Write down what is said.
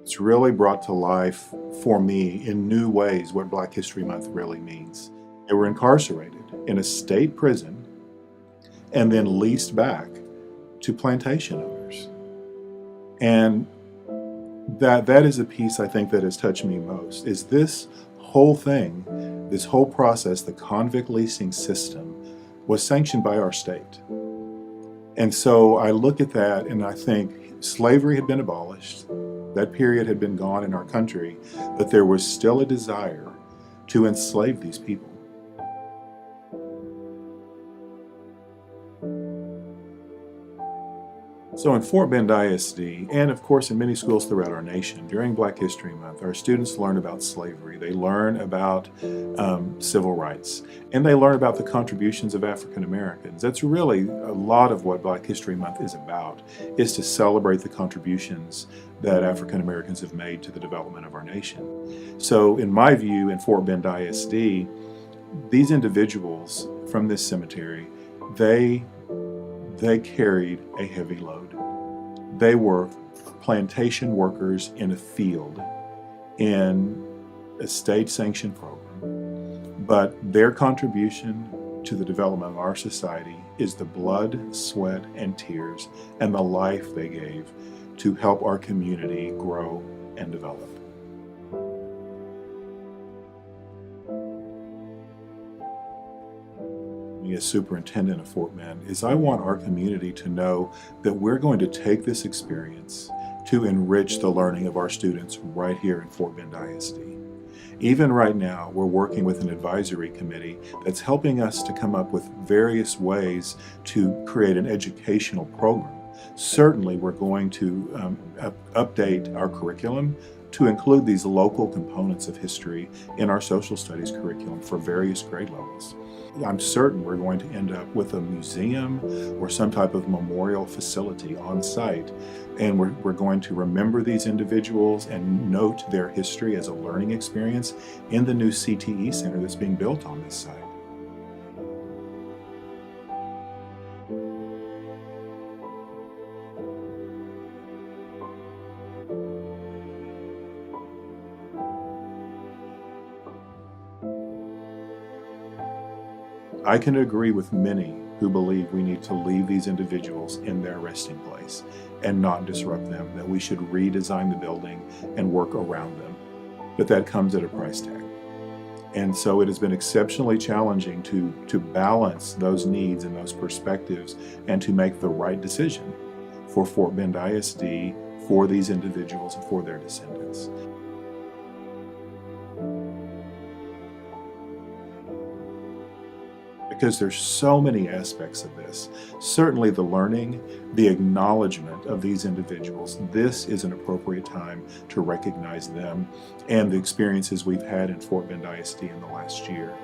It's really brought to life for me in new ways what Black History Month really means. They were incarcerated in a state prison and then leased back to plantation owners. And that is a piece I think that has touched me most, is this whole thing, this whole process, the convict leasing system was sanctioned by our state. And so I look at that and I think slavery had been abolished. That period had been gone in our country, but there was still a desire to enslave these people. So in Fort Bend ISD, and of course in many schools throughout our nation, during Black History Month, our students learn about slavery. They learn about civil rights, and they learn about the contributions of African Americans. That's really a lot of what Black History Month is about, is to celebrate the contributions that African Americans have made to the development of our nation. So in my view, in Fort Bend ISD, these individuals from this cemetery, they carried a heavy load. They were plantation workers in a field in a state-sanctioned program. But their contribution to the development of our society is the blood, sweat, and tears, and the life they gave to help our community grow and develop. As superintendent of Fort Bend, is I want our community to know that we're going to take this experience to enrich the learning of our students right here in Fort Bend ISD. Even right now, we're working with an advisory committee that's helping us to come up with various ways to create an educational program. Certainly, we're going to update our curriculum to include these local components of history in our social studies curriculum for various grade levels. I'm certain we're going to end up with a museum or some type of memorial facility on site, and we're going to remember these individuals and note their history as a learning experience in the new CTE center that's being built on this site. I can agree with many who believe we need to leave these individuals in their resting place and not disrupt them, that we should redesign the building and work around them. But that comes at a price tag. And so it has been exceptionally challenging to balance those needs and those perspectives and to make the right decision for Fort Bend ISD, for these individuals, and for their descendants. Because there's so many aspects of this. Certainly the learning, the acknowledgement of these individuals. This is an appropriate time to recognize them and the experiences we've had in Fort Bend ISD in the last year.